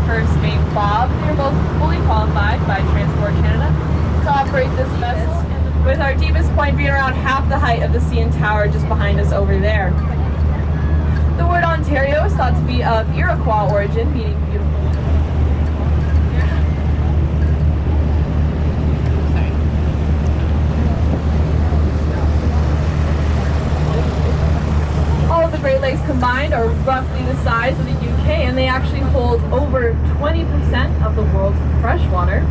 First Mate Bob. They're both fully qualified by Transport Canada to operate this vessel, with our deepest point being around half the height of the CN Tower just behind us over there. The word Ontario is thought to be of Iroquois origin, meaning beautiful. All of the Great Lakes combined are roughly the size of the UK, and they actually hold over 20% of the world's freshwater.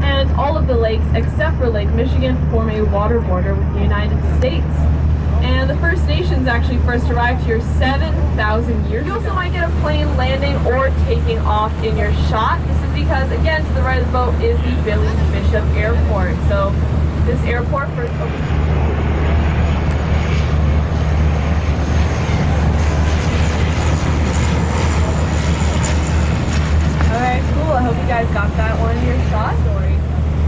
And all of the lakes, except for Lake Michigan, form a water border with the United States. And the First Nations actually first arrived here 7,000 years ago. You also might get a plane landing or taking off in your shot. This is because, again, to the right of the boat is the Billy Bishop Airport. So this airport first opened. Alright, cool. I hope you guys got that one in your shot. Story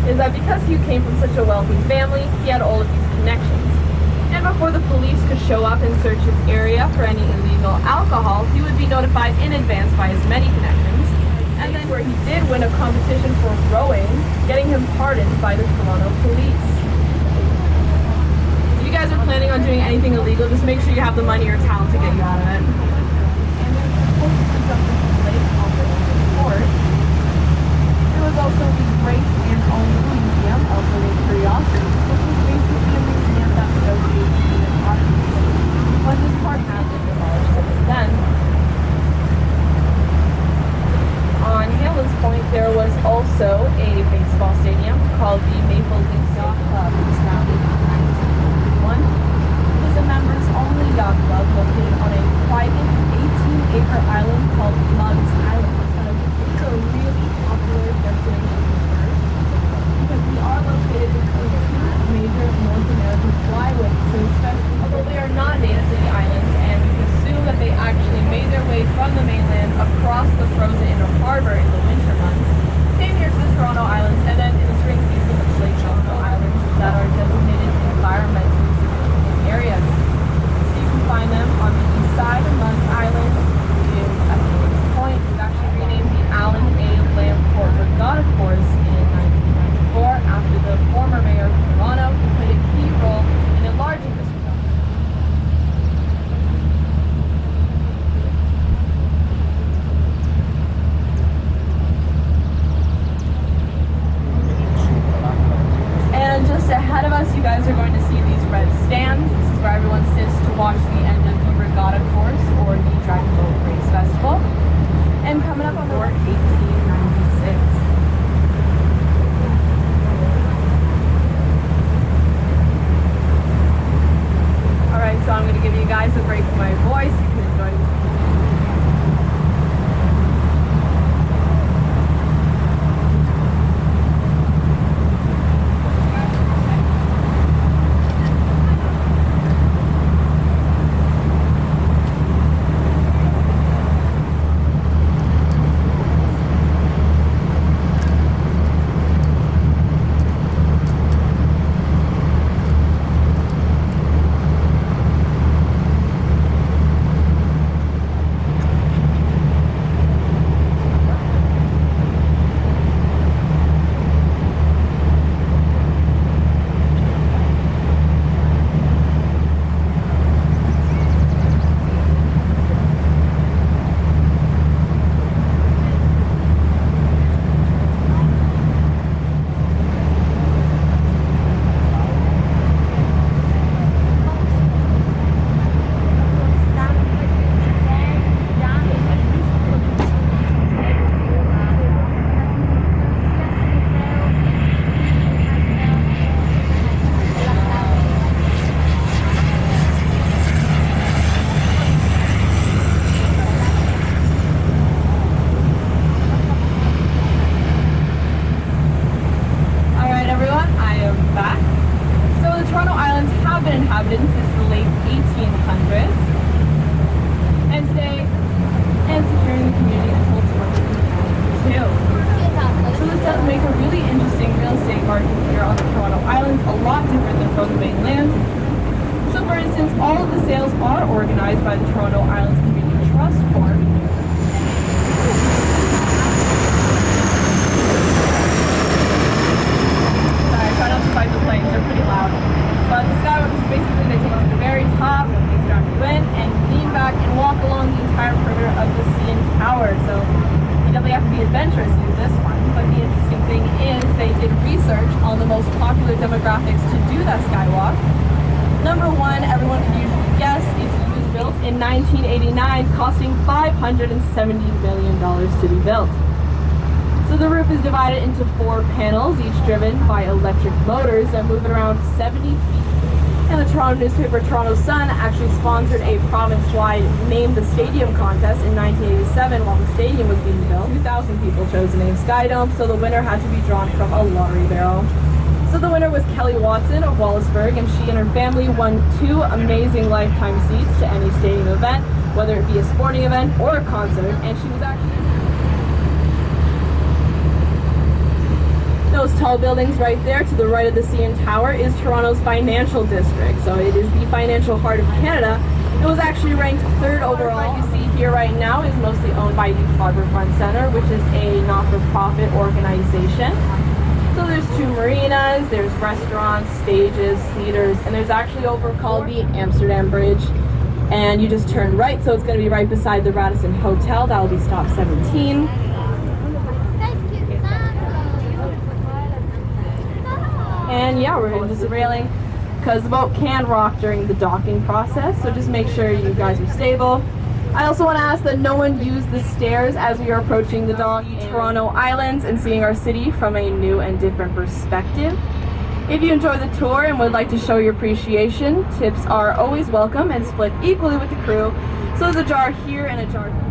is that because Hugh came from such a wealthy family, he had all of these connections. And before the police could show up and search his area for any illegal alcohol, he would be notified in advance by his many connections. And then where he did win a competition for rowing, getting him pardoned by the Toronto police. If you guys are planning on doing anything illegal, just make sure you have the money or talent to get you out of it. And then supposed to jump into the lake on the port. There was also the Great and Only Museum of the Lake Curiosity, which was basically a museum that showcased human oddities. But this part has been demolished since then. On Hamlin's Point, there was also a baseball stadium called the Maple Leafs Yacht Club, which was founded in 1941. It was a members-only yacht club located on a private 18-acre island called Mugs Island. It's a really popular destination because we are located between two major North American flyways, so especially although they are not native to the islands, and we can assume that they actually made their way from the mainland across the frozen inner harbor in the winter months, came here to the Toronto Islands, and then in the spring season to the Lake Toronto Islands that are designated environmentally significant areas. So you can find them on the east side of Mugs Island, which is at Hamlin's Point. We've actually renamed the Allen A. Lamport Regatta Course in 1994 after the former mayor of Toronto, who played a key role in enlarging this regatta. And just ahead of us, you guys are going to see these red stands. This is where everyone sits to watch the end of the regatta course or the Dragon Boat Race Festival. And coming up on the 1896. Alright, so I'm going to give you guys a break from my voice. You can enjoy this. All of the sales are organized by the Toronto Islands Community Trust Fund. adventurous to do this one, but the interesting thing is they did research on the most popular demographics to do that skywalk. Number one, everyone can usually guess, it was built in 1989, costing $570 million to be built. So the roof is divided into 4 panels, each driven by electric motors that move at around 70 feet. And the Toronto newspaper Toronto Sun actually sponsored a province-wide Name the Stadium contest in 1987 while the stadium was being built. 2,000 people chose the name Skydome, so the winner had to be drawn from a lottery barrel. So the winner was Kelly Watson of Wallaceburg, and she and her family won 2 amazing lifetime seats to any stadium event, whether it be a sporting event or a concert, and she was actually... Those tall buildings right there to the right of the CN Tower is Toronto's financial district. So it is the financial heart of Canada. It was actually ranked 3rd overall. What you see here right now is mostly owned by the Harbourfront Centre, which is a not-for-profit organization. So there's 2 marinas, there's restaurants, stages, theaters, and there's actually over called the Amsterdam Bridge. And you just turn right, so it's going to be right beside the Radisson Hotel. That will be stop 17. And yeah, we're just railing because the boat can rock during the docking process, so just make sure you guys are stable. I also want to ask that no one use the stairs as we are approaching the dock, Toronto Islands, and seeing our city from a new and different perspective. If you enjoy the tour and would like to show your appreciation, tips are always welcome and split equally with the crew. So there's a jar here and a jar here.